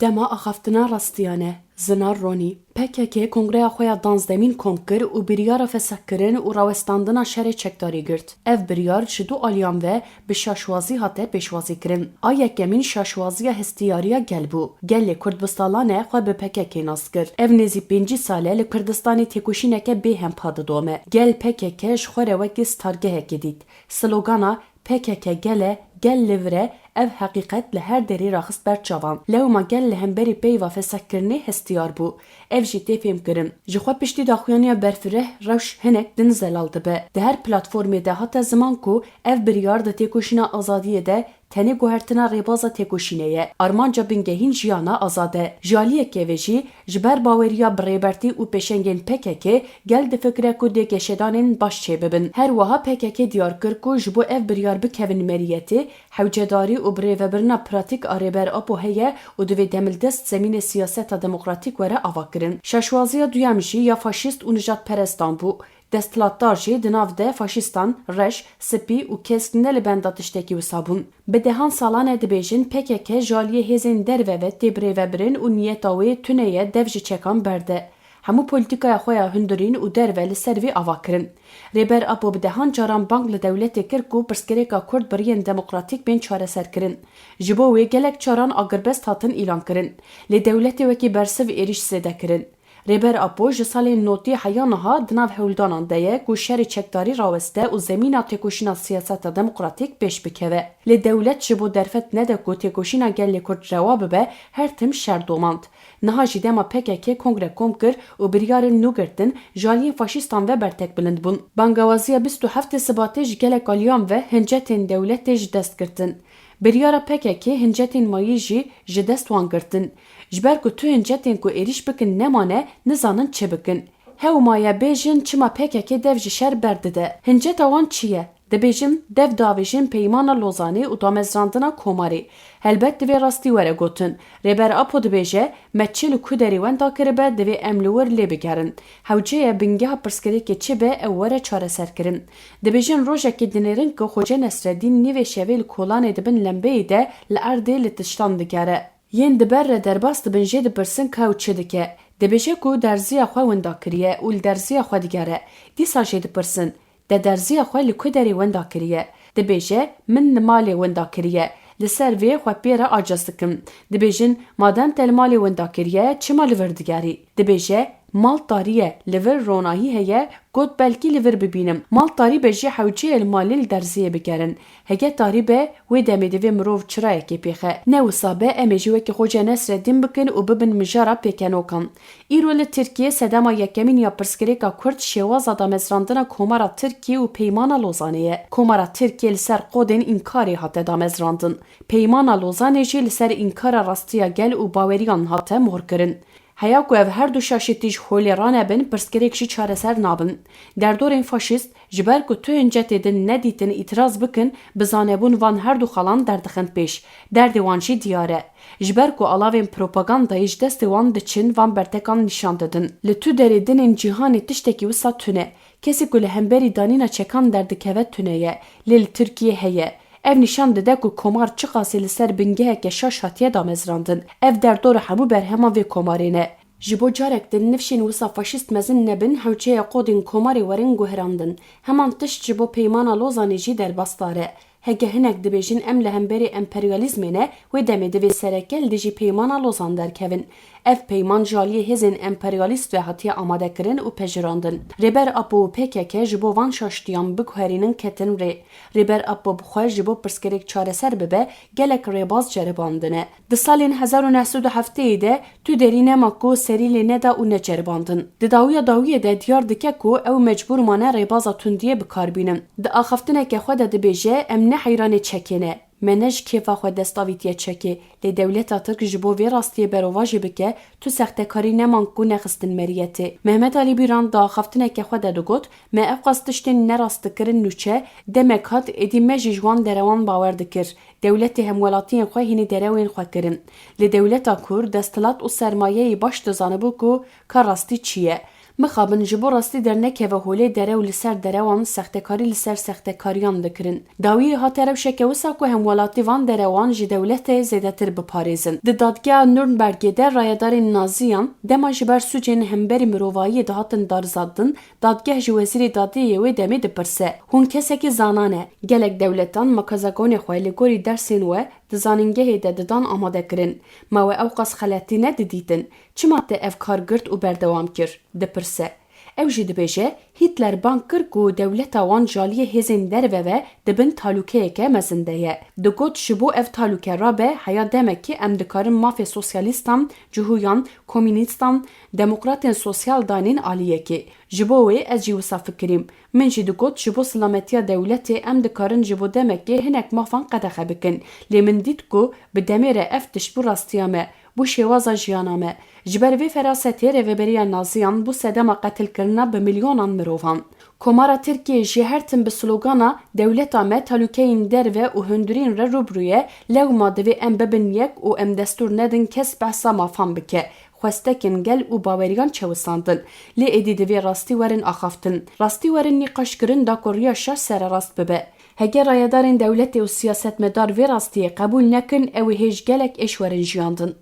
Dema axaftina rastiyane, zinar Ronî, PKK Kongreya xwe ya 12 kom kir û biryara fesehkirin û rawestandina şerê çekdarî girt. Ev biryar ji du aliyan ve bi şaşwazî hate pêşwazîkirin. A yekemîn şaşwaziya hestiyariya gel bû. Gelê Kurdistanê xwe bi PKK nas kir. Ev nêzî 5 sale li Kurdistanê têkoşîneke bêhem pa didome. Gel PKK ji xwe re wekî stargehekê dît. Slogana PKK gele, gel livre, ev haqiqet li her derî raxist ber çavan. Lewma gel li hemberî peyva fesehkirinê hestiyar bû. Ev jî tê fêmkirin. Ji xwe piştî daxuyaniya berfireh rewş hinek din zelal dibe. Di her platformê de hata ziman ku ev biryar di têkoşîna azadiyê de tenê guhertina rêbaza têkoşînê ye. Armanca bingehîn jiyana azad e. Jaliyekê ve jî ji ber baweriya birêbertî û pêşengên PKK gel difikire ku dê geşedanên baş çê bibin. Her wiha PKK diyar kir ku ji bo ev biryar bikevin meriyetê, hewcedarî û birêvebirina pratik a rêber Apo heye û divê demildest zemînê siyaseta demokratîk were ava kirin. Şaşwaziya duyem jî ya faşîst û nijadperestan bû. Desthilatdar jî di nav de faşîstan, reş, spî û kesk ne li benda tiştekî wisa bûn. Bi dehan salan e dibêjin PKK jaliyê hêzên derve ve tê birêvebirin û niyeta wê tune ye dev ji çekan berde. Hemû polîtikaya xwe ya hundirîn û derve li ser vê ava kirin. Rêber Apo bi dehan caran bang li dewletê kir ku pirsgirêka Kurd biriyên demokratîk bên çareserkirin. Ji bo wê gelek caran agirbest hatin îlan kirin. Lê dewletê wekî bersiv êriş zêde kirin. Rêber Apo ji salên notî heya niha di nav hewldanan de ye ku şerê çekdarî raweste û zemîna têkoşîna siyaseta demokratîk pêş bikeve. Lê dewlet ji bo derfet nede ku têkoşîna gelê Kurd rewa bibe her tim şer domand. Niha jî dema PKK kongre kom kir û biryarên nû girtin jaliyên faşîstan ve bertek bilind bûn. Bangewaziya 27 Sibatê ji gelek aliyan ve hincetên dewletê ji dest girtin. Biryara PKK hincetên mayî jî ji dest wan girtin. Ji ber ku tu hincetên ku êriş bikin nemane nizanin çi bikin. Hewma ye bêjin çima PKK dev ji şer berdide. Hinceta wan çi ye? Dibêjin dev davêjin peymana Lozanê û damezrandina Komarê. Helbet divê rastî were gotin. Rêber Apo dibêje me çil û ku derî wenda kiribe divê em li wir lê bigerin. Hewceyê bingeha pirsgirêkê çi be ew were çareserkirin. Dibêjin rojekê dinêrin ku Hoca Nesreddîn nîvê şevê li kolanê dibin lembeyê de li erdê li tiştan digere. Yên diber re derbas dibin jê dipirsin ka ew çi dike. Dibêje ku derziya xwe wenda kiriye û li derziya xwe digere. Dîsa jê dipirsin de derziya xwe li ku derê wenda kiriye. Dibêje min li malê wenda kiriye. Li ser vê xwe pêre acaz dikim. Dibêjin madem te li malê wenda kiriye çima li vir digerî. Dibêje mal tariye li vir ronahî heye got belkî li vir bibînim. Mal tarî be jî hewceyê li malê li derziyê bigerin. Hege tarî be wê demê divê mirov çirayekê pêxe. Ne wisa be em ê jî wekî Hoca Nesreddîn bikin û bibin mijara pêkenokan. Îro li Tirkiye sedema yekemîn ya pirsgirêka Kurd şêwaza damezrandina Komara Tirkiye û peymana Lozanê ye. Komara Tirkiye li ser qodên înkarê hate damezrandin. Peymana Lozanê jî li ser înkara rastiya gel û baweriyan hate morkirin. Heya ku ev her du şaşîtî ji holêran ebin pirsgirêk jî çareser nabin. Derdorên faşîst ji ber ku tu hincetê din nedîtin îtiraz bikin bi zanebûn van her du xalan derdixin pêş. Derdê wan jî diyar e. Ji ber ku alavên propagandayê ji destê wan diçin van bertekan nîşan didin. Li tu derê dinên cîhanê tiştekî wisa tune. Kesî ku li hemberî danîna çekan derdikeve tune ye. Lê li Tirkiye heye. Ev nîşan dide ku komar çi qasî li ser bingeheke şaş hatiye damezrandin. Ev derdora hemû berhema vê komarê ne. Ji bo carek di nifşên wisa faşîst mezin nebin hewçeya qodên komarê werin guherandin. Heman tişt ji bo peymana Lozanê jî derbasdar e. Hege hinek dibêjin em li hemberî emperyalîzmê ne wê demê divê serekel de jî peymana Lozan derkevin. Ev peyman jaliyê hêzên emperyalîst ve hatiye amadekirin û pejirandin. Rêber Apo û PKK ji bo van şaştiyan biguherînin ketin rê. Rêber Apo bi xwe ji bo pirsgirêk çareser bibe gelek rêbaz ceribandine. Di salên 1970 de tu derî nema ku serî lê neda û neceribandin. Di dawiya dawiyê de diyar dike ku ew mecbûr mane rêbaza tundiyê bikarbînin. Di axaftineke xwe de dibêje em ne heyranê çekê ne. Me ne ji kêfa xwe destavîtiye çekê. Lê dewleta Tirk ji bo vê rastiyê berova jî bike tu sextekarî neman ku nexistin meriyetê. Mehmet Alî Bîran di axaftineke xwe de digot me ev qas tiştên nerast dikirin nûçe demek hat êdî me jî ji wan derewan bawer dikir. Dewletê hemwelatiyên xwe hînî derewên xwe kirin. Lê dewleta Kurd desthilat û sermayeyê baş dizanibû ku ka rastî çi ye. مخابن جبو راستی درنکه و هوله دره و لسر دره وان سختکاری لسر سختکاریان دکرن. داوی ها طرف شکوسا که همولاتی وان دره وان جی دولت زیده تر بپاريزن. د دادگاه نورنبرگ در رایدار نازیان دما جبر سوچین همبری مروایی دهاتن دارزادن دادگاه جو وزیر دادی و دمی دپرسه. هون کسی که زانانه گلک دولتان مکازگون خویلی گوری درسین و دزاننگه ددان آماده کرن. ما و اوقاس خلاتی ندیدن. چما ته اف کارگرد و بردوام کر دپرسه. او جی دبیجه هیتلر بانکر گو دولتا وان جالی هزین درو و دبن تالوکه که مزنده دو گوت شبو اف تالوکه را به حیا دمکی ام دکارن مافی سوسیالیستان، جهویان، کومینیستان، دموکراتین سوسیال دانین آلیه که جبوی از جیوسا فکریم من جی دو گوت جبو سلامتیا دولتی ام دکارن جبو دمکی هنک مافان قدخه بکن لی من دید گو به دمیر اف تشبو راستیامه بو شوازا جیانامه جبر وی فراستی رهبری نازیان بو سدما قتل کرنا به میلیونان مروفان. کمارا ترکیه جهرتن به سلوگانا دولتا ما تالوکین درو و هندورین را روبرویه لو مادوی ام ببن یک و ام دستور ندن کس بحثا مافان بکه. خوستکن گل و باوریان چوستاندن لی ادیدوی راستی ورن آخافتن. راستی ورن نیقاش کرن دا کوریا شش سر راست ببه. هگر رایدارین دولت و سیاست مدار وی راستی قبول نکن او هیچ گلک اش ورن جیاندن.